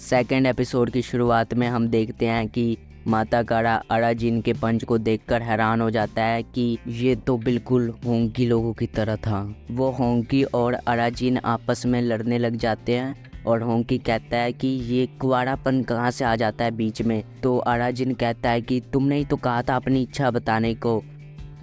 Second episode की शुरुआत में हम देखते हैं कि माता कारा अराजिन के पंच को देखकर हैरान हो जाता है कि ये तो बिल्कुल होंकी लोगों की तरह था। वो होंकी और अराजिन आपस में लड़ने लग जाते हैं और होंकी कहता है कि ये कुंवारापन कहाँ से आ जाता है बीच में। तो अराजिन कहता है कि तुमने ही तो कहा था अपनी इच्छा बताने को,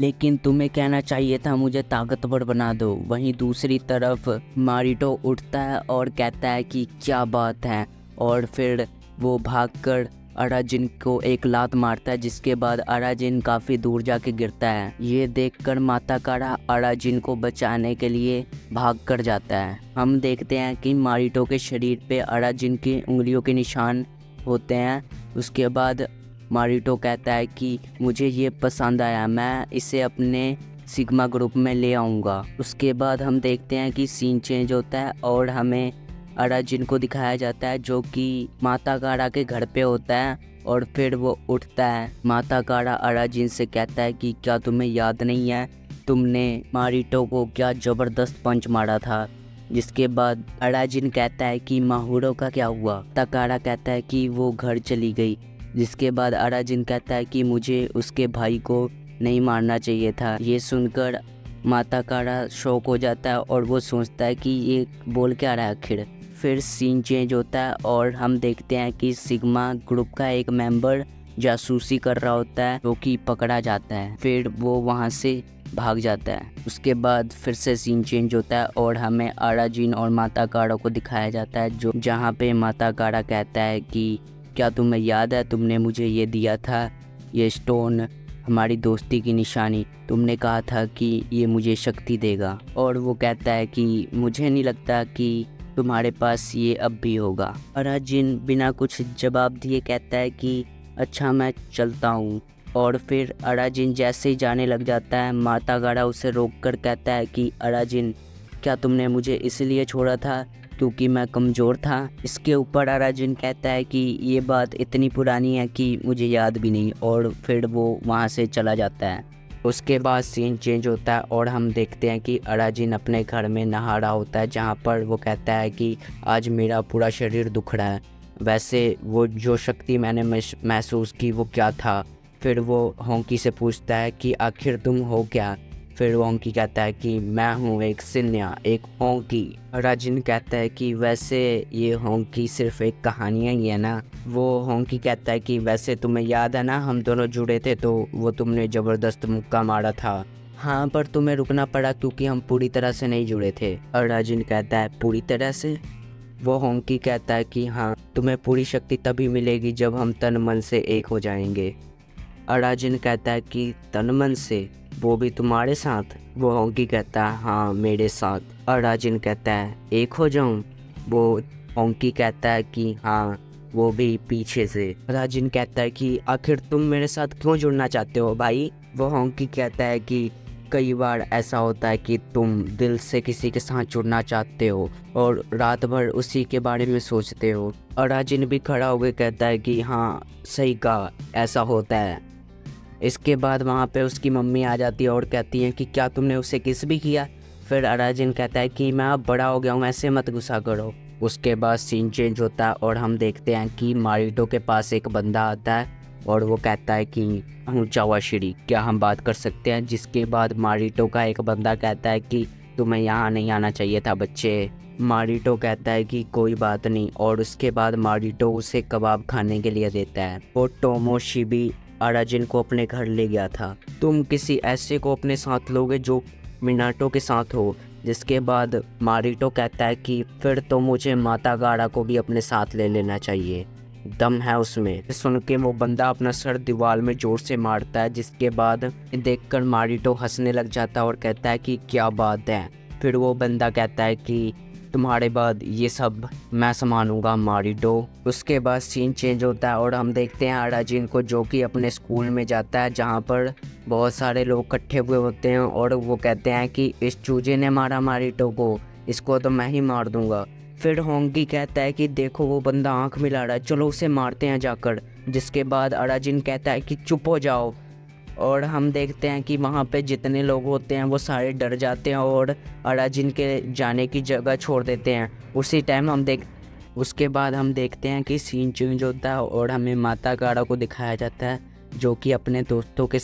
लेकिन तुम्हें कहना चाहिए था मुझे ताकतवर बना दो। वहीं दूसरी तरफ मारिटो उठता है और कहता है कि क्या बात है, और फिर वो भागकर अराजिन को एक लात मारता है, जिसके बाद अराजिन काफ़ी दूर जाके गिरता है। ये देखकर माता कारा अराजिन को बचाने के लिए भाग कर जाता है। हम देखते हैं कि मारिटो के शरीर पे अराजिन की उंगलियों के निशान होते हैं। उसके बाद मारिटो कहता है कि मुझे ये पसंद आया, मैं इसे अपने सिग्मा ग्रुप में ले आऊँगा। उसके बाद हम देखते हैं कि सीन चेंज होता है और हमें अराजिन को दिखाया जाता है जो कि माता कारा के घर पे होता है। और फिर वो उठता है। माता कारा अराजिन से कहता है कि क्या तुम्हें याद नहीं है तुमने मारिटो को क्या ज़बरदस्त पंच मारा था। जिसके बाद अराजिन कहता है कि माहुरो का क्या हुआ। तकारा कहता है कि वो घर चली गई। जिसके बाद अराजिन कहता है कि मुझे उसके भाई को नहीं मारना चाहिए था। ये सुनकर माता कारा शॉक हो जाता है और वो सोचता है कि ये बोल क्या रहा है आखिर। फिर सीन चेंज होता है और हम देखते हैं कि सिग्मा ग्रुप का एक मेंबर जासूसी कर रहा होता है जो कि पकड़ा जाता है। फिर वो वहाँ से भाग जाता है। उसके बाद फिर से सीन चेंज होता है और हमें अराजिन और माता कारा को दिखाया जाता है जो जहाँ पे माता कारा कहता है कि क्या तुम्हें याद है तुमने मुझे ये दिया था, ये स्टोन, हमारी दोस्ती की निशानी। तुमने कहा था कि ये मुझे शक्ति देगा। और वो कहता है कि मुझे नहीं लगता कि तुम्हारे पास ये अब भी होगा। अराजिन बिना कुछ जवाब दिए कहता है कि अच्छा मैं चलता हूँ। और फिर अराजिन जैसे ही जाने लग जाता है, माता कारा उसे रोककर कहता है कि अराजिन क्या तुमने मुझे इसलिए छोड़ा था क्योंकि मैं कमज़ोर था। इसके ऊपर अराजिन कहता है कि ये बात इतनी पुरानी है कि मुझे याद भी नहीं। और फिर वो वहाँ से चला जाता है। उसके बाद सीन चेंज होता है और हम देखते हैं कि अराजिन अपने घर में नहा रहा होता है, जहाँ पर वो कहता है कि आज मेरा पूरा शरीर दुख रहा है। वैसे वो जो शक्ति मैंने महसूस की वो क्या था। फिर वो होंकी से पूछता है कि आखिर तुम हो क्या। फिर होंकी कहता है कि मैं हूँ एक सिन्या, एक होंकी। अराजिन कहता है कि वैसे ये होंकी सिर्फ एक कहानियाँ ही है ना। वो होंकी कहता है कि वैसे तुम्हें याद है ना हम दोनों जुड़े थे तो वो तुमने ज़बरदस्त मुक्का मारा था। हाँ, पर तुम्हें रुकना पड़ा क्योंकि हम पूरी तरह से नहीं जुड़े थे। अराजिन कहता है पूरी तरह से। वो होंकी कहता है कि हाँ, तुम्हें पूरी शक्ति तभी मिलेगी जब हम तन मन से एक हो जाएंगे। अराजिन कहता है कि तन मन से, वो भी तुम्हारे साथ। वो होंकी कहता है हाँ मेरे साथ। अराजिन कहता है एक हो जाऊं। वो होंकी कहता है कि हाँ वो भी पीछे से। अराजिन कहता है कि आखिर तुम मेरे साथ क्यों जुड़ना चाहते हो भाई। वो होंकी कहता है कि कई बार ऐसा होता है कि तुम दिल से किसी के साथ जुड़ना चाहते हो और रात भर उसी के बारे में सोचते हो। अराजिन भी खड़ा होकर कहता है कि हाँ सही कहा, ऐसा होता है। इसके बाद वहाँ पे उसकी मम्मी आ जाती है और कहती है कि क्या तुमने उसे किस भी किया। फिर अराजिन कहता है कि मैं अब बड़ा हो गया हूँ, ऐसे मत गुस्सा करो। उसके बाद सीन चेंज होता है और हम देखते हैं कि मारिटो के पास एक बंदा आता है और वो कहता है कि चावाशिरी क्या हम बात कर सकते हैं। जिसके बाद मारिटो का एक बंदा कहता है कि तुम्हें यहाँ नहीं आना चाहिए था बच्चे। मारिटो कहता है कि कोई बात नहीं। और उसके बाद मारिटो उसे कबाब खाने के लिए देता है। वो टोमोशिबी अराजिन को अपने घर ले गया था। तुम किसी ऐसे को अपने साथ लोगे जो मिनाटो के साथ हो। जिसके बाद मारिटो कहता है कि फिर तो मुझे माता कारा को भी अपने साथ ले लेना चाहिए, दम है उसमें। सुन के वो बंदा अपना सर दीवार में जोर से मारता है। जिसके बाद देखकर मारिटो हंसने लग जाता है और कहता है कि क्या बात है। फिर वो बंदा कहता है कि तुम्हारे बाद ये सब मैं संभालूंगा मारिटो। उसके बाद सीन चेंज होता है और हम देखते हैं अराजिन को जो कि अपने स्कूल में जाता है, जहाँ पर बहुत सारे लोग इकट्ठे हुए होते हैं और वो कहते हैं कि इस चूजे ने मारा मारिटो को, इसको तो मैं ही मार दूंगा। फिर होंगी कहता है कि देखो वो बंदा आंख मिला रहा है, चलो उसे मारते हैं जाकर। जिसके बाद अराजिन कहता है कि चुप हो जाओ। और हम देखते हैं कि वहाँ पे जितने लोग होते हैं वो सारे डर जाते हैं और अराजिन के जाने की जगह छोड़ देते हैं। उसी टाइम हम उसके बाद हम देखते हैं कि सीन चेंज होता है और हमें माता काड़ा को दिखाया जाता है जो कि अपने दोस्तों के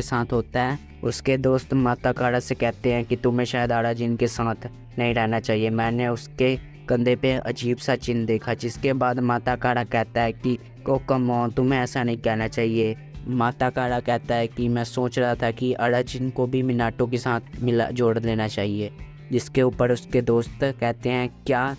साथ होता है। उसके दोस्त माता काड़ा से कहते हैं कि तुम्हें शायद अराजिन के साथ नहीं रहना चाहिए। मैंने उसके कंधे पे अजीब सा चिन्ह देखा, जिसके बाद माता काड़ा कहता है कि कम ऑन, तुम्हें ऐसा नहीं कहना चाहिए। माता काड़ा कहता है कि मैं सोच रहा था कि अराजिन को भी मिनाटो के साथ जोड़ लेना चाहिए, जिसके ऊपर उसके दोस्त कहते हैं क्या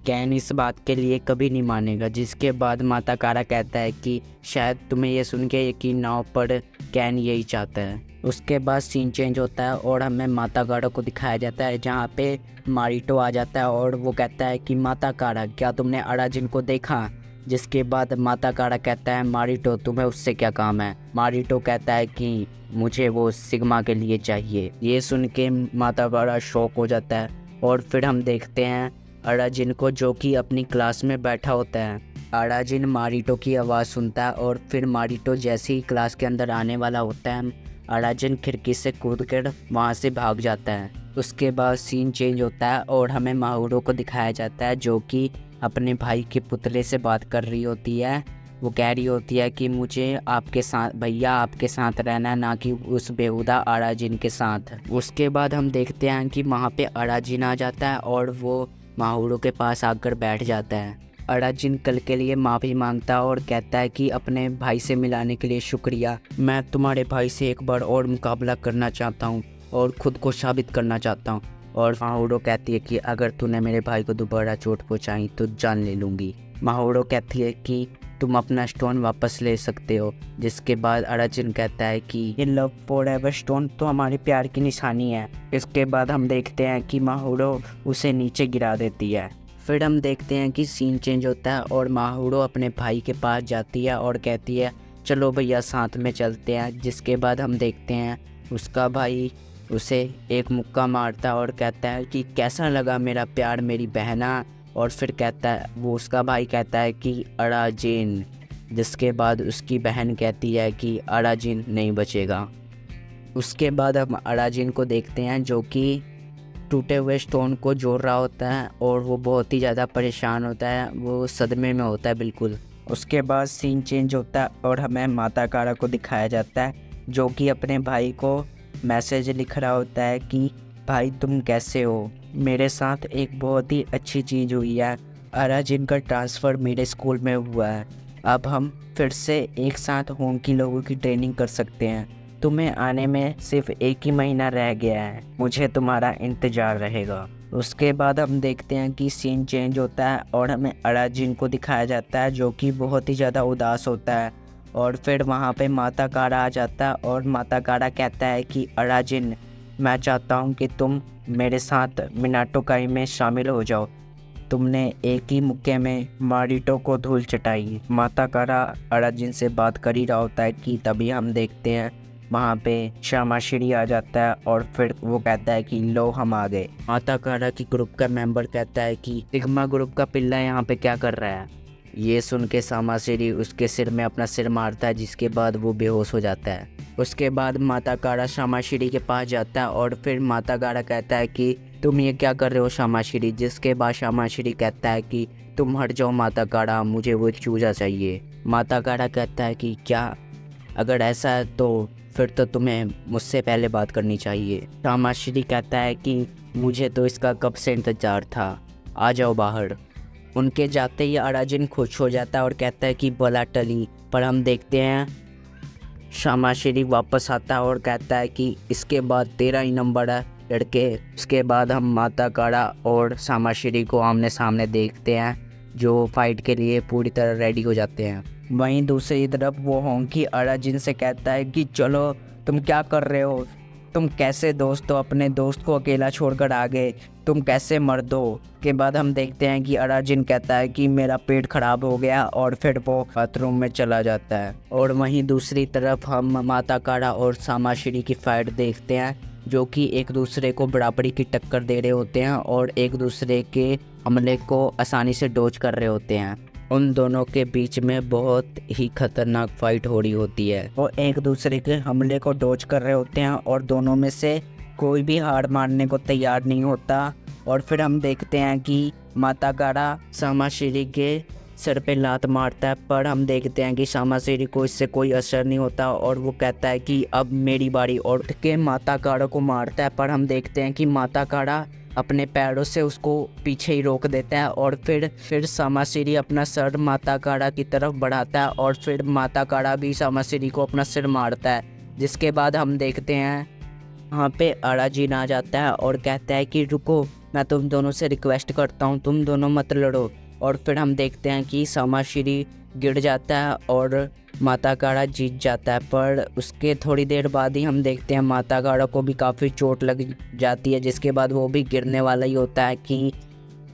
कैन इस बात के लिए कभी नहीं मानेगा। जिसके बाद माता काड़ा कहता है कि शायद तुम्हें ये सुन के यकीन ना हो, पर कैन यही चाहता है। उसके बाद सीन चेंज होता है और हमें माता काड़ा को दिखाया जाता है जहाँ पे मारिटो आ जाता है और वो कहता है कि माता काड़ा, क्या तुमने अराजिन को देखा? जिसके बाद माता काड़ा कहता है मारिटो, तुम्हें उससे क्या काम है? मारिटो कहता है कि मुझे वो सिग्मा के लिए चाहिए। ये सुन के माता काड़ा शॉक हो जाता है और फिर हम देखते हैं अराजिन को, जो कि अपनी क्लास में बैठा होता है। अराजिन मारिटो की आवाज़ सुनता है और फिर मारिटो जैसे ही क्लास के अंदर आने वाला होता है, अराजिन खिड़की से कूदकर वहाँ से भाग जाता है। उसके बाद सीन चेंज होता है और हमें माहुरो को दिखाया जाता है जो कि अपने भाई के पुतले से बात कर रही होती है। वो कह रही होती है कि मुझे आपके साथ भैया आपके साथ रहना, ना कि उस बेहुदा अराजिन के साथ। उसके बाद हम देखते हैं कि वहाँ पे अराजिन आ जाता है और वो माहुरो के पास आकर बैठ जाता है। अराजिन कल के लिए माफ़ी मांगता है और कहता है कि अपने भाई से मिलाने के लिए शुक्रिया। मैं तुम्हारे भाई से एक बार और मुकाबला करना चाहता हूँ और ख़ुद को साबित करना चाहता हूँ। और माहुरो कहती है कि अगर तूने मेरे भाई को दोबारा चोट पहुँचाई तो जान ले लूँगी। माहुरो कहती है कि तुम अपना स्टोन वापस ले सकते हो। जिसके बाद अराजिन कहता है कि ये लव फॉरएवर स्टोन तो हमारे प्यार की निशानी है। इसके बाद हम देखते हैं कि माहुरो उसे नीचे गिरा देती है। फिर हम देखते हैं कि सीन चेंज होता है और माहुरो अपने भाई के पास जाती है और कहती है चलो भैया साथ में चलते हैं। जिसके बाद हम देखते हैं उसका भाई उसे एक मुक्का मारता है और कहता है कि कैसा लगा मेरा प्यार मेरी बहना। और फिर कहता है वो उसका भाई कहता है कि अराजिन। जिसके बाद उसकी बहन कहती है कि अराजिन नहीं बचेगा। उसके बाद हम अराजिन को देखते हैं जो कि टूटे हुए स्टोन को जोड़ रहा होता है और वो बहुत ही ज़्यादा परेशान होता है, वो सदमे में होता है बिल्कुल। उसके बाद सीन चेंज होता है और हमें माता काड़ा को दिखाया जाता है जो कि अपने भाई को मैसेज लिख रहा होता है कि भाई तुम कैसे हो, मेरे साथ एक बहुत ही अच्छी चीज़ हुई है। अराजिन का ट्रांसफ़र मेरे स्कूल में हुआ है। अब हम फिर से एक साथ होंकी लोगों की ट्रेनिंग कर सकते हैं। तुम्हें आने में सिर्फ 1 ही महीना रह गया है, मुझे तुम्हारा इंतज़ार रहेगा। उसके बाद हम देखते हैं कि सीन चेंज होता है और हमें अराजिन को दिखाया जाता है जो कि बहुत ही ज़्यादा उदास होता है। और फिर वहाँ पे माता काड़ा आ जाता है और माता काड़ा कहता है कि अराजिन, मैं चाहता हूँ कि तुम मेरे साथ मिनाटो काई में शामिल हो जाओ। तुमने एक ही मुक्के में मारिटो को धूल चटाई। माता काड़ा अराजिन से बात कर ही रहा होता है कि तभी हम देखते हैं वहाँ पे शामाशिरी आ जाता है और फिर वो कहता है कि लो हम आ गए। माता काड़ा की ग्रुप का मेंबर कहता है कि सिग्मा ग्रुप का पिल्ला यहाँ पे क्या कर रहा है। ये सुन के शामाशिरी उसके सिर में अपना सिर मारता है, जिसके बाद वो बेहोश हो जाता है। उसके बाद माता काड़ा शामाशिरी के पास जाता है और फिर माता काड़ा कहता है कि तुम ये क्या कर रहे हो शामाशिरी। जिसके बाद शामाशिरी कहता है कि तुम हट जाओ माता काड़ा, मुझे वो चूजा चाहिए। माता काड़ा कहता है कि क्या, अगर ऐसा है तो फिर तो तुम्हें मुझसे पहले बात करनी चाहिए। शामाशिरी कहता है कि मुझे तो इसका कब से इंतज़ार था, आ जाओ बाहर। उनके जाते ही अराजिन खुश हो जाता है और कहता है कि बला टली। पर हम देखते हैं शामाशिरी वापस आता है और कहता है कि इसके बाद तेरा ही नंबर है लड़के। उसके बाद हम माता काड़ा और शामाशिरी को आमने सामने देखते हैं जो फाइट के लिए पूरी तरह रेडी हो जाते हैं। वहीं दूसरी तरफ वो होंकी अराजिन से कहता है कि चलो तुम क्या कर रहे हो, तुम कैसे दोस्त हो, अपने दोस्त को अकेला छोड़कर आ गए, तुम कैसे मर्द हो। के बाद हम देखते हैं कि अराजिन कहता है कि मेरा पेट खराब हो गया और फिर वो बाथरूम में चला जाता है। और वहीं दूसरी तरफ हम माता काड़ा और शामाशिरी की फाइट देखते हैं जो कि एक दूसरे को बराबरी की टक्कर दे रहे होते हैं और एक दूसरे के हमले को आसानी से डॉज कर रहे होते हैं। उन दोनों के बीच में बहुत ही खतरनाक फाइट हो रही होती है। वो एक दूसरे के हमले को डॉज कर रहे होते हैं और दोनों में से कोई भी हार मानने को तैयार नहीं होता और फिर हम देखते हैं कि माता कारा सामाशीरी के सर पे लात मारता है, पर हम देखते हैं कि सामाशीरी को इससे कोई असर नहीं होता और वो कहता है कि अब मेरी बारी, और उठ के माता कारा को मारता है। पर हम देखते हैं कि माता कारा अपने पैरों से उसको पीछे ही रोक देता है और फिर सामाशीरी अपना सर माता कारा की तरफ बढ़ाता है और फिर माता कारा भी सामाशीरी को अपना सिर मारता है। जिसके बाद हम देखते हैं वहाँ पे अराजीन आ जाता है और कहता है कि रुको, मैं तुम दोनों से रिक्वेस्ट करता हूँ, तुम दोनों मत लड़ो। और फिर हम देखते हैं कि सामाशीरी गिर जाता है और माता कारा जीत जाता है। पर उसके थोड़ी देर बाद ही हम देखते हैं माता कारा को भी काफ़ी चोट लग जाती है, जिसके बाद वो भी गिरने वाला ही होता है कि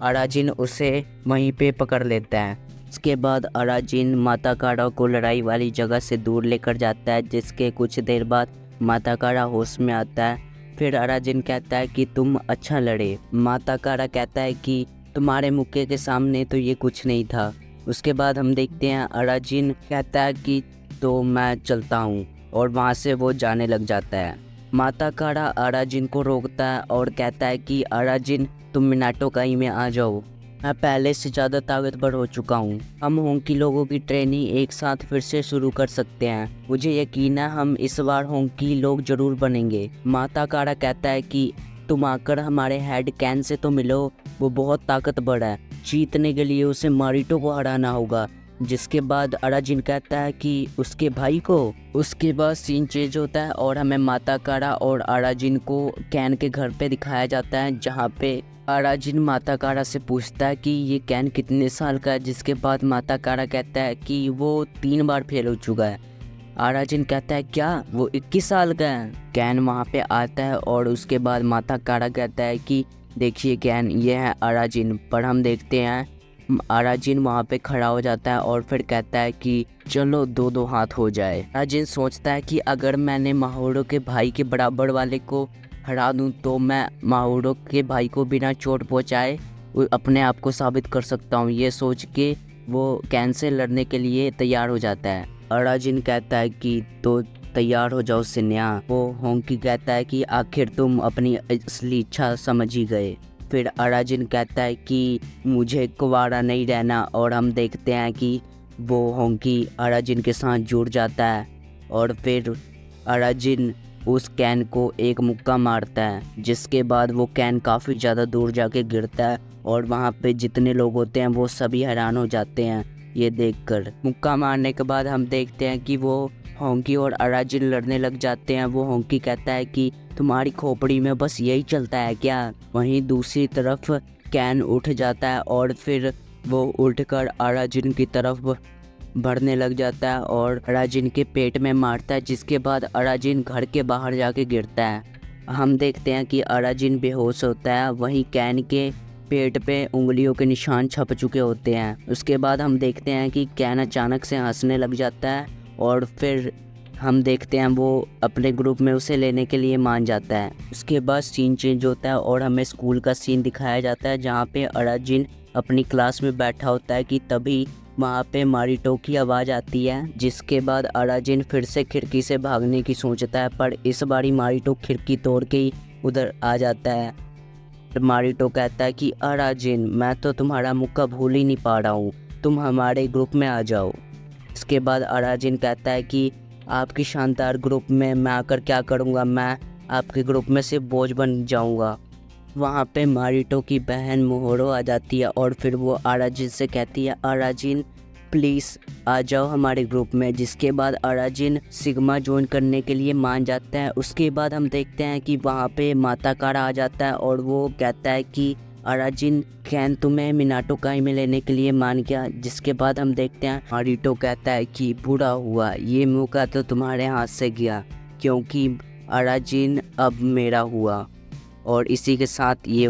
अराजीन उसे वहीं पे पकड़ लेता है। उसके बाद अराजीन माता कारा को लड़ाई वाली जगह से दूर लेकर जाता है, जिसके कुछ देर बाद माता कारा होश में आता है। फिर अराजीन कहता है कि तुम अच्छा लड़े। माता कारा कहता है कि तुम्हारे मुक्के के सामने तो ये कुछ नहीं था। उसके बाद हम देखते हैं अराजीन कहता है कि तो मैं चलता हूँ, और वहाँ से वो जाने लग जाता है। माता कारा अराजीन को रोकता है और कहता है कि अराजीन तुम मिनाटो काई में आ जाओ, मैं पहले से ज़्यादा ताकतवर हो चुका हूँ। हम होंकी लोगों की ट्रेनिंग एक साथ फिर से शुरू कर सकते हैं। मुझे यकीन है हम इस बार होंकी लोग ज़रूर बनेंगे। माता कारा कहता है कि तुम आकर हमारे हेड कैन से तो मिलो, वो बहुत ताकतवर है, जीतने के लिए उसे मारिटो को हराना होगा। जिसके बाद अराजीन कहता है कि उसके भाई को। उसके बाद सीन चेंज होता है और हमें माता कारा और अराजीन को कैन के घर पे दिखाया जाता है, जहाँ पे अराजीन माता कारा से पूछता है कि ये कैन कितने साल का है। जिसके बाद माता कारा कहता है कि वो 3 बार फेल हो चुका है। अराजीन कहता है क्या वो 21 साल का है। कैन वहाँ पे आता है और उसके बाद माता कारा कहता है कि देखिए कैन, ये है अराजीन। पर हम देखते हैं अराजीन वहाँ पे खड़ा हो जाता है और फिर कहता है कि चलो 2-2 हाथ हो जाए। अराजीन सोचता है कि अगर मैंने माहोरो के भाई के बराबर वाले को हरा दूं तो मैं माहोरो के भाई को बिना चोट पहुँचाए अपने आप को साबित कर सकता हूँ। ये सोच के वो कैन से लड़ने के लिए तैयार हो जाता है। अराजीन कहता है कि तो तैयार हो जाओ सिन्या। वो होंकी कहता है कि आखिर तुम अपनी असली इच्छा समझ ही गए। फिर अराजीन कहता है कि मुझे कुंवारा नहीं रहना, और हम देखते हैं कि वो होंकी अराजीन के साथ जुड़ जाता है और फिर अराजीन उस कैन को एक मुक्का मारता है, जिसके बाद वो कैन काफ़ी ज़्यादा दूर जाके गिरता है और वहाँ पे जितने लोग होते हैं वो सभी हैरान हो जाते हैं ये देखकर। मुक्का मारने के बाद हम देखते हैं कि वो होंकी और अराजीन लड़ने लग जाते हैं। वो होंकी कहता है कि तुम्हारी खोपड़ी में बस यही चलता है क्या। वहीं दूसरी तरफ कैन उठ जाता है और फिर वो उठकर अराजीन की तरफ बढ़ने लग जाता है और अराजीन के पेट में मारता है, जिसके बाद अराजीन घर के बाहर जाके गिरता है। हम देखते हैं कि अराजीन बेहोश होता है। वहीं कैन के पेट पे उंगलियों के निशान छप चुके होते हैं। उसके बाद हम देखते हैं कि कैन अचानक से हंसने लग जाता है और फिर हम देखते हैं वो अपने ग्रुप में उसे लेने के लिए मान जाता है। उसके बाद सीन चेंज होता है और हमें स्कूल का सीन दिखाया जाता है, जहाँ पे अराजीन अपनी क्लास में बैठा होता है कि तभी वहाँ पे मारिटो की आवाज़ आती है। जिसके बाद अराजीन फिर से खिड़की से भागने की सोचता है, पर इस बारी मारिटो खिड़की तोड़ के ही उधर आ जाता है। मारिटो कहता है कि अराजीन, मैं तो तुम्हारा मुक्का भूल ही नहीं पा रहा हूँ, तुम हमारे ग्रुप में आ जाओ। इसके बाद अराजीन कहता है कि आपकी शानदार ग्रुप में मैं आकर क्या करूँगा, मैं आपके ग्रुप में से बोझ बन जाऊँगा। वहाँ पे मारिटो की बहन मोहोरो आ जाती है और फिर वो अराजीन से कहती है अराजीन प्लीज़ आ जाओ हमारे ग्रुप में। जिसके बाद अराजीन सिग्मा ज्वाइन करने के लिए मान जाता है। उसके बाद हम देखते हैं कि वहाँ पे माता कारा आ जाता है और वो कहता है कि अराजीन कैन तुम्हें मिनाटो काई में लेने के लिए मान गया। जिसके बाद हम देखते हैं मारिटो कहता है कि बुरा हुआ, ये मौका तो तुम्हारे हाथ से गया क्योंकि अराजीन अब मेरा हुआ। और इसी के साथ ये